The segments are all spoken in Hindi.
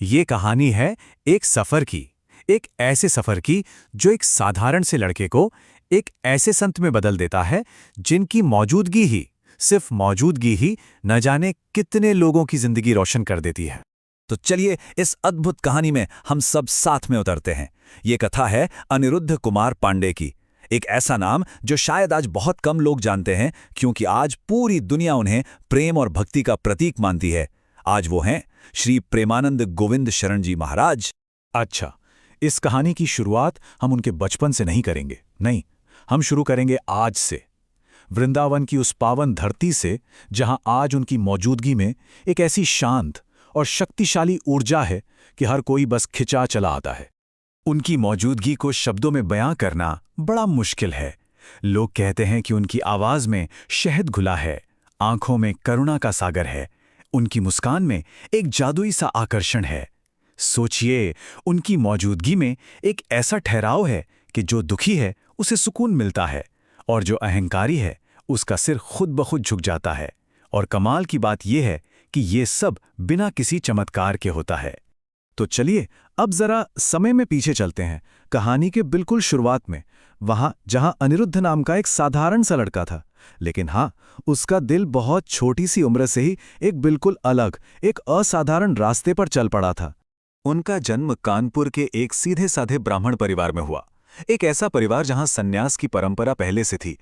ये कहानी है एक सफर की। एक ऐसे सफर की जो एक साधारण से लड़के को एक ऐसे संत में बदल देता है जिनकी मौजूदगी ही, सिर्फ मौजूदगी ही न जाने कितने लोगों की जिंदगी रोशन कर देती है। तो चलिए इस अद्भुत कहानी में हम सब साथ में उतरते हैं। ये कथा है अनिरुद्ध कुमार पांडे की। एक ऐसा नाम जो शायद आज बहुत कम लोग जानते हैं, क्योंकि आज पूरी दुनिया उन्हें प्रेम और भक्ति का प्रतीक मानती है। आज वो हैं श्री प्रेमानंद गोविंद शरण जी महाराज। अच्छा, इस कहानी की शुरुआत हम उनके बचपन से नहीं करेंगे। नहीं, हम शुरू करेंगे आज से, वृंदावन की उस पावन धरती से जहां आज उनकी मौजूदगी में एक ऐसी शांत और शक्तिशाली ऊर्जा है कि हर कोई बस खिंचा चला आता है। उनकी मौजूदगी को शब्दों में बयां करना बड़ा मुश्किल है। लोग कहते हैं कि उनकी आवाज में शहद घुला है, आंखों में करुणा का सागर है, उनकी मुस्कान में एक जादुई सा आकर्षण है। सोचिए, उनकी मौजूदगी में एक ऐसा ठहराव है कि जो दुखी है उसे सुकून मिलता है और जो अहंकारी है उसका सिर खुद ब खुद झुक जाता है। और कमाल की बात यह है कि ये सब बिना किसी चमत्कार के होता है। तो चलिए अब जरा समय में पीछे चलते हैं, कहानी के बिल्कुल शुरुआत में, वहां जहां अनिरुद्ध नाम का एक साधारण सा लड़का था। लेकिन हाँ, उसका दिल बहुत छोटी सी उम्र से ही एक बिल्कुल अलग, एक असाधारण रास्ते पर चल पड़ा था। उनका जन्म कानपुर के एक सीधे साधे ब्राह्मण परिवार में हुआ। एक ऐसा परिवार जहां सन्यास की परंपरा पहले से थी,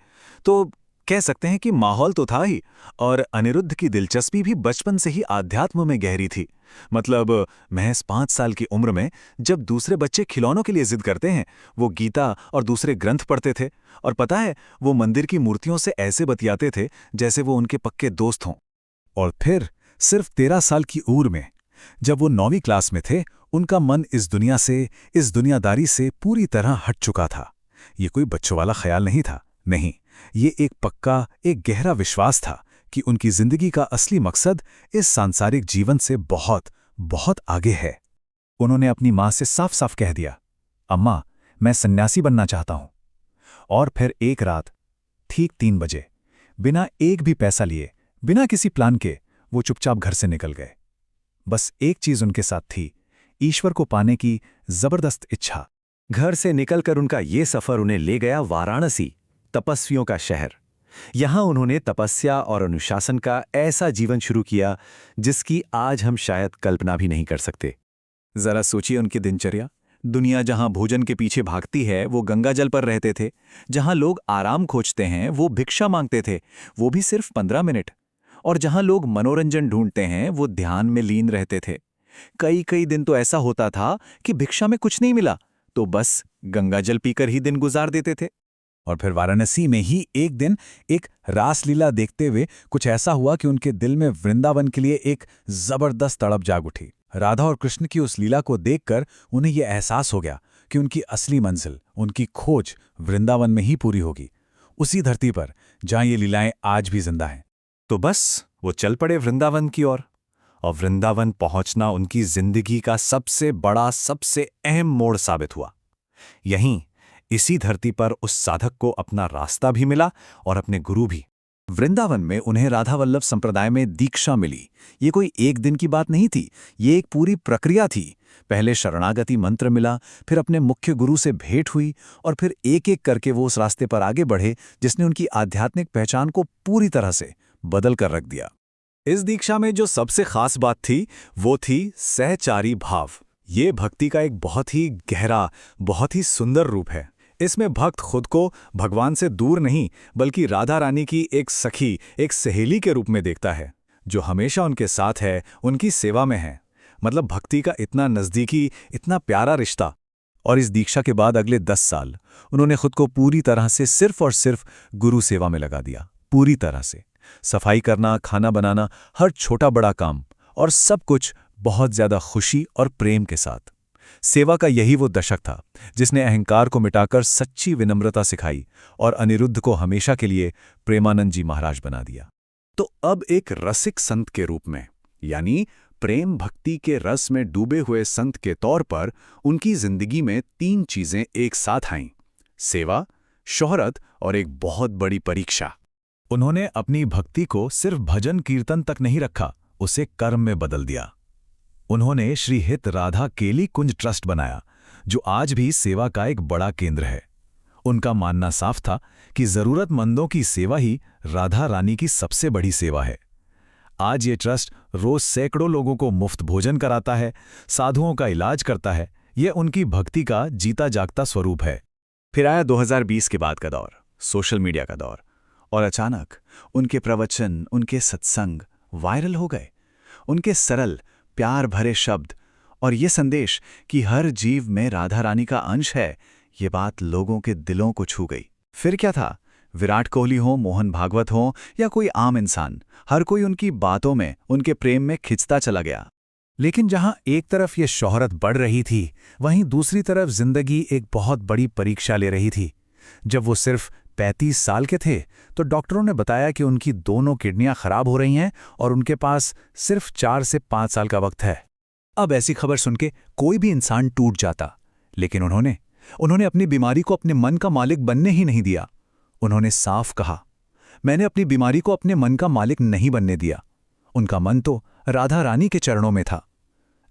तो कह सकते हैं कि माहौल तो था ही। और अनिरुद्ध की दिलचस्पी भी बचपन से ही आध्यात्म में गहरी थी। मतलब महज 5 साल की उम्र में जब दूसरे बच्चे खिलौनों के लिए जिद करते हैं, वो गीता और दूसरे ग्रंथ पढ़ते थे। और पता है, वो मंदिर की मूर्तियों से ऐसे बतियाते थे जैसे वो उनके पक्के दोस्त हों। और फिर सिर्फ 13 साल की उम्र में जब वो 9वीं क्लास में थे, उनका मन इस दुनिया से, इस दुनियादारी से पूरी तरह हट चुका था। ये कोई बच्चों वाला ख्याल नहीं था, नहीं, ये एक पक्का, एक गहरा विश्वास था कि उनकी जिंदगी का असली मकसद इस सांसारिक जीवन से बहुत बहुत आगे है। उन्होंने अपनी माँ से साफ साफ कह दिया, अम्मा, मैं सन्यासी बनना चाहता हूं। और फिर एक रात ठीक 3 बजे, बिना एक भी पैसा लिए, बिना किसी प्लान के, वो चुपचाप घर से निकल गए। बस एक चीज उनके साथ थी, ईश्वर को पाने की जबरदस्त इच्छा। घर से निकलकर उनका ये सफर उन्हें ले गया वाराणसी, तपस्वियों का शहर। यहां उन्होंने तपस्या और अनुशासन का ऐसा जीवन शुरू किया जिसकी आज हम शायद कल्पना भी नहीं कर सकते। जरा सोचिए उनकी दिनचर्या। दुनिया जहां भोजन के पीछे भागती है, वो गंगा जल पर रहते थे। जहां लोग आराम खोजते हैं, वो भिक्षा मांगते थे, वो भी सिर्फ 15 मिनट। और जहां लोग मनोरंजन ढूंढते हैं, वो ध्यान में लीन रहते थे। कई कई दिन तो ऐसा होता था कि भिक्षा में कुछ नहीं मिला तो बस गंगा जल पीकर ही दिन गुजार देते थे। और फिर वाराणसी में ही एक दिन एक रासलीला देखते हुए कुछ ऐसा हुआ कि उनके दिल में वृंदावन के लिए एक जबरदस्त तड़प जाग उठी। राधा और कृष्ण की उस लीला को देखकर उन्हें यह एहसास हो गया कि उनकी असली मंजिल, उनकी खोज वृंदावन में ही पूरी होगी, उसी धरती पर जहां ये लीलाएं आज भी जिंदा हैं। तो बस वो चल पड़े वृंदावन की ओर। और वृंदावन पहुंचना उनकी जिंदगी का सबसे बड़ा, सबसे अहम मोड़ साबित हुआ। यहीं इसी धरती पर उस साधक को अपना रास्ता भी मिला और अपने गुरु भी। वृंदावन में उन्हें राधा वल्लभ संप्रदाय में दीक्षा मिली। ये कोई एक दिन की बात नहीं थी, ये एक पूरी प्रक्रिया थी। पहले शरणागति मंत्र मिला, फिर अपने मुख्य गुरु से भेंट हुई, और फिर एक एक करके वो उस रास्ते पर आगे बढ़े जिसने उनकी आध्यात्मिक पहचान को पूरी तरह से बदल कर रख दिया। इस दीक्षा में जो सबसे खास बात थी, वो थी सहचारी भाव। ये भक्ति का एक बहुत ही गहरा, बहुत ही सुंदर रूप है। इसमें भक्त खुद को भगवान से दूर नहीं, बल्कि राधा रानी की एक सखी, एक सहेली के रूप में देखता है, जो हमेशा उनके साथ है, उनकी सेवा में है। मतलब भक्ति का इतना नज़दीकी, इतना प्यारा रिश्ता। और इस दीक्षा के बाद अगले 10 साल उन्होंने खुद को पूरी तरह से सिर्फ और सिर्फ गुरु सेवा में लगा दिया। पूरी तरह से सफाई करना, खाना बनाना, हर छोटा बड़ा काम, और सब कुछ बहुत ज्यादा खुशी और प्रेम के साथ। सेवा का यही वो दशक था जिसने अहंकार को मिटाकर सच्ची विनम्रता सिखाई और अनिरुद्ध को हमेशा के लिए प्रेमानंद जी महाराज बना दिया। तो अब एक रसिक संत के रूप में, यानी प्रेम भक्ति के रस में डूबे हुए संत के तौर पर, उनकी जिंदगी में 3 चीजें एक साथ आईं: सेवा, शोहरत और एक बहुत बड़ी परीक्षा। उन्होंने अपनी भक्ति को सिर्फ भजन कीर्तन तक नहीं रखा, उसे कर्म में बदल दिया। उन्होंने श्री हित राधा केली कुंज ट्रस्ट बनाया, जो आज भी सेवा का एक बड़ा केंद्र है। उनका मानना साफ था कि जरूरतमंदों की सेवा ही राधा रानी की सबसे बड़ी सेवा है। आज ये ट्रस्ट रोज सैकड़ों लोगों को मुफ्त भोजन कराता है, साधुओं का इलाज करता है। यह उनकी भक्ति का जीता जागता स्वरूप है। फिर आया 2020 के बाद का दौर, सोशल मीडिया का दौर, और अचानक उनके प्रवचन, उनके सत्संग वायरल हो गए। उनके सरल, प्यार भरे शब्द और ये संदेश कि हर जीव में राधा रानी का अंश है, ये बात लोगों के दिलों को छू गई। फिर क्या था, विराट कोहली हो, मोहन भागवत हो या कोई आम इंसान, हर कोई उनकी बातों में, उनके प्रेम में खिंचता चला गया। लेकिन जहां एक तरफ ये शोहरत बढ़ रही थी, वहीं दूसरी तरफ जिंदगी एक बहुत बड़ी परीक्षा ले रही थी। जब वो सिर्फ 35 साल के थे तो डॉक्टरों ने बताया कि उनकी दोनों किडनियां खराब हो रही हैं और उनके पास सिर्फ 4 से 5 साल का वक्त है। अब ऐसी खबर सुनके कोई भी इंसान टूट जाता, लेकिन उन्होंने अपनी बीमारी को अपने मन का मालिक बनने ही नहीं दिया। उन्होंने साफ कहा, मैंने अपनी बीमारी को अपने मन का मालिक नहीं बनने दिया। उनका मन तो राधा रानी के चरणों में था।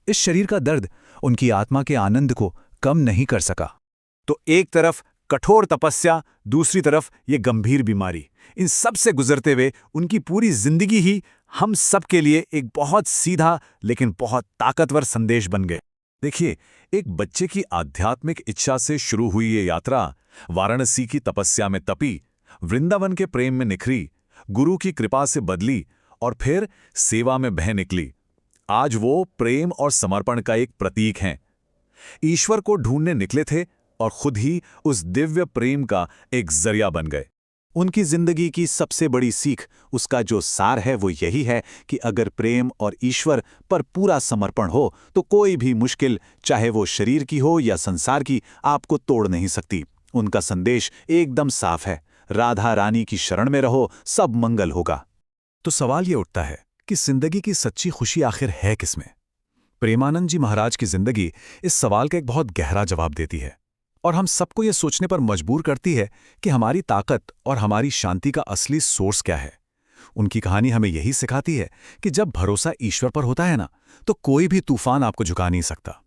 इस शरीर का दर्द उनकी आत्मा के आनंद को कम नहीं कर सका। तो एक तरफ कठोर तपस्या, दूसरी तरफ ये गंभीर बीमारी, इन सब से गुजरते हुए उनकी पूरी जिंदगी ही हम सब के लिए एक बहुत सीधा लेकिन बहुत ताकतवर संदेश बन गए। देखिए, एक बच्चे की आध्यात्मिक इच्छा से शुरू हुई ये यात्रा वाराणसी की तपस्या में तपी, वृंदावन के प्रेम में निखरी, गुरु की कृपा से बदली और फिर सेवा में बह निकली। आज वो प्रेम और समर्पण का एक प्रतीक हैं। ईश्वर को ढूंढने निकले थे और खुद ही उस दिव्य प्रेम का एक जरिया बन गए। उनकी जिंदगी की सबसे बड़ी सीख, उसका जो सार है वो यही है कि अगर प्रेम और ईश्वर पर पूरा समर्पण हो तो कोई भी मुश्किल, चाहे वो शरीर की हो या संसार की, आपको तोड़ नहीं सकती। उनका संदेश एकदम साफ है, राधा रानी की शरण में रहो, सब मंगल होगा। तो सवाल ये उठता है कि जिंदगी की सच्ची खुशी आखिर है किसमें? प्रेमानंद जी महाराज की जिंदगी इस सवाल का एक बहुत गहरा जवाब देती है और हम सबको ये सोचने पर मजबूर करती है कि हमारी ताकत और हमारी शांति का असली सोर्स क्या है। उनकी कहानी हमें यही सिखाती है कि जब भरोसा ईश्वर पर होता है ना, तो कोई भी तूफान आपको झुका नहीं सकता।